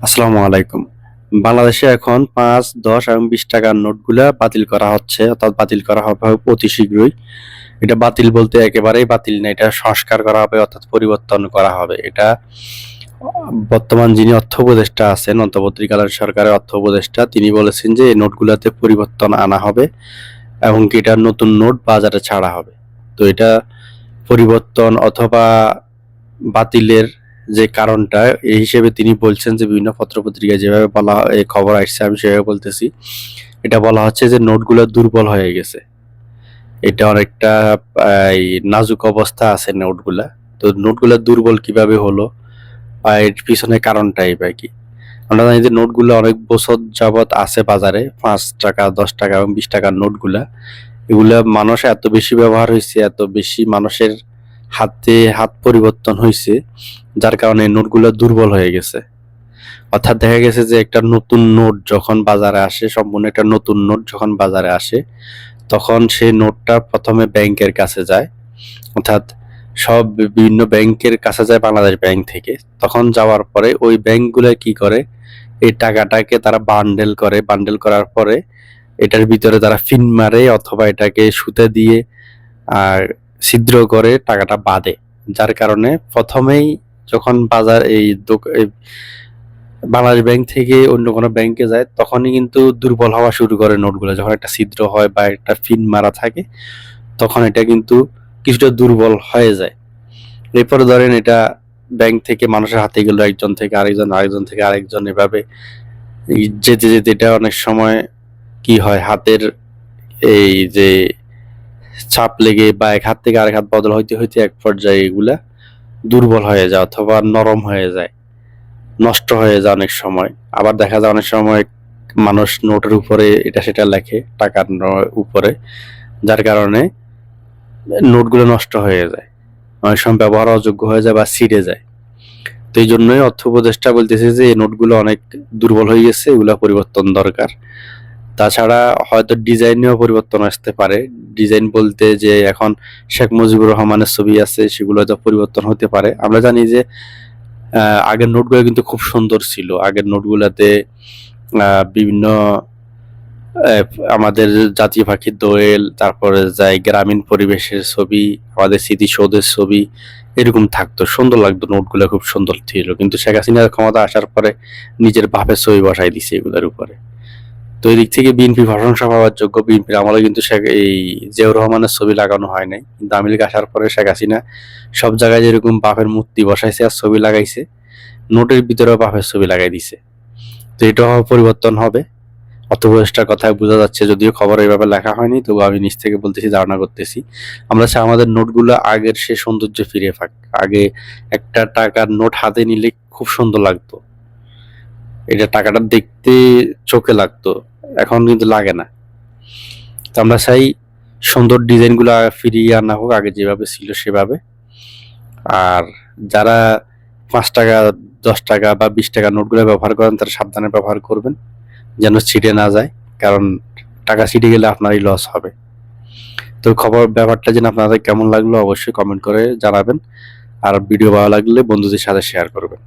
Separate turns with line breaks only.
আসসালামু আলাইকুম। বাংলাদেশে এখন ৫, ১০ এবং ২০ টাকার নোটগুলা বাতিল করা হচ্ছে, অর্থাৎ বাতিল করা হবে অতি শীঘ্রই। এটা বাতিল বলতে একেবারেই বাতিল না, এটা সংস্কার করা হবে অর্থাৎ পরিবর্তন করা হবে। এটা বর্তমান যিনি অর্থ উপদেষ্টা আছেন, অন্তর্বর্তীকালীন সরকারের অর্থ উপদেষ্টা, তিনি বলেছেন যে এই নোটগুলাতে পরিবর্তন আনা হবে এবং কি এটা নতুন নোট বাজারে ছাড়া হবে। তো এটা পরিবর্তন অথবা বাতিলের যে কারণটা এই হিসেবে তিনি বলছেন যে বিভিন্ন পত্রপত্রিকায় যেভাবে বলা এই খবর আসছে আমি সেভাবে বলতেছি। এটা বলা হচ্ছে যে নোটগুলো দুর্বল হয়ে গেছে। এটা অনেকটা এই নাজুক অবস্থা আছে নোটগুলা। তো নোটগুলা দুর্বল কিভাবে হলো বা এর পিছনে কারণটাই বা কি? আমরা জানি যে নোটগুলো অনেক বছর যাবৎ আছে বাজারে, ৫ টাকা, ১০ টাকা এবং ২০ টাকার নোটগুলা। এগুলা মানুষ এত বেশি ব্যবহার হইছে, এত বেশি মানুষের হাতে হাত পরিবর্তন হইছে, যার কারণে নোটগুলা দুর্বল হয়ে গেছে। অর্থাৎ দেখা গেছে যে একটা নতুন নোট যখন বাজারে আসে, সম্পূর্ণ একটা নতুন নোট যখন বাজারে আসে, তখন সেই নোটটা ১ম এ ব্যাংকের কাছে যায়। অর্থাৎ সব বিভিন্ন ব্যাংকের কাছে যায় বাংলাদেশ ব্যাংক থেকে। তখন যাওয়ার পরে ওই ব্যাংকগুলা কি করে? এই টাকাটাকে তারা বান্ডেল করে। বান্ডেল করার পরে এটার ভিতরে তারা ফিন মারে অথবা এটাকে সুতা দিয়ে আর ছিদ্র করে টাকাটা বাঁধে। যার কারণে ১ম এই যখন বাজার এই বাংলাদেশ ব্যাংক থেকে অন্য কোনো ব্যাংকে যায় তখনই কিন্তু দুর্বল হওয়া শুরু করে নোটগুলো। যখন একটা ছিদ্র হয় বা একটা ফিন মারা থাকে তখন এটা কিন্তু কিছুটা দুর্বল হয়ে যায়। এরপরে ধরেন এটা ব্যাংক থেকে মানুষের হাতে গেল, একজন থেকে আরেকজন, আরেকজন থেকে আরেকজন, এভাবে যেতে যেতে এটা অনেক সময় কি হয়, হাতের এই যে চাপ লেগে বা এক হাত থেকে আরেক হাত বদল হইতে হইতে এক পর্যায়ে এগুলা দুর্বল হয়ে যায় অথবা নরম হয়ে যায়, নষ্ট হয়ে যায় অনেক সময়। আবার দেখা যায় অনেক সময় মানুষ নোটের উপরে এটা সেটা লেখে টাকার উপরে, যার কারণে নোটগুলো নষ্ট হয়ে যায়, অনেক সময় ব্যবহার অযোগ্য হয়ে যায় বা ছিঁড়ে যায়। তো এই জন্যই অর্থ উপদেষ্টা বলতেছে যে এই নোটগুলো অনেক দুর্বল হয়ে গেছে, এগুলা পরিবর্তন দরকার। তাছাড়া হয়তো ডিজাইনেও পরিবর্তন আসতে পারে। ডিজাইন বলতে যে এখন শেখ মুজিবুর রহমানের ছবি আছে সেগুলো হয়তো পরিবর্তন হতে পারে। আমরা জানি যে আগের নোটগুলো কিন্তু খুব সুন্দর ছিল। আগের নোটগুলাতে বিভিন্ন আহ, আমাদের জাতীয় পাখি দোয়েল, তারপরে যাই গ্রামীণ পরিবেশের ছবি, আমাদের স্মৃতিসৌধের ছবি এরকম থাকতো, সুন্দর লাগতো, নোটগুলো খুব সুন্দর ছিল। কিন্তু শেখ হাসিনার ক্ষমতা আসার পরে নিজের বাপের ছবি বসাই দিছে এগুলোর উপরে। তো এই দিক থেকে বিএনপি প্রশংসা পাওয়ার যোগ্য। বিএনপির আমলে কিন্তু এই জিয়াউর রহমানের ছবি লাগানো হয় নাই, কিন্তু আওয়ামী লীগ আসার পরে শেখ হাসিনা সব জায়গায় যেরকম বাপের মূর্তি বসাইছে আর ছবি লাগাইছে, নোটের ভিতরেও বাপের ছবি লাগাই দিছে। তো এটাও পরিবর্তন হবে, অর্থ উপদেষ্টার কথায় বোঝা যাচ্ছে। যদিও খবর এইভাবে লেখা হয়নি, তবু আমি নিজ থেকে বলতেছি, ধারণা করতেছি। আমরা চাই আমাদের নোটগুলো আগের সে সৌন্দর্য ফিরে পাক। আগে একটা টাকার নোট হাতে নিলে খুব সুন্দর লাগতো, এটা টাকাটা দেখতে চোখে লাগতো, এখন কিন্তু লাগে না। তো আমরা চাই সুন্দর ডিজাইনগুলো ফিরিয়ে আনা হোক, আগে যেভাবে ছিল সেভাবে। আর যারা ৫ টাকা, ১০ টাকা বা ২০ টাকা নোটগুলো ব্যবহার করেন তারা সাবধানে ব্যবহার করবেন, যেন ছিটে না যায়। কারণ টাকা ছিটে গেলে আপনারই লস হবে। তো ব্যাপারটা যেন আপনাদের কেমন লাগলো অবশ্যই কমেন্ট করে জানাবেন। আর ভিডিও ভালো লাগলে বন্ধুদের সাথে শেয়ার করবেন।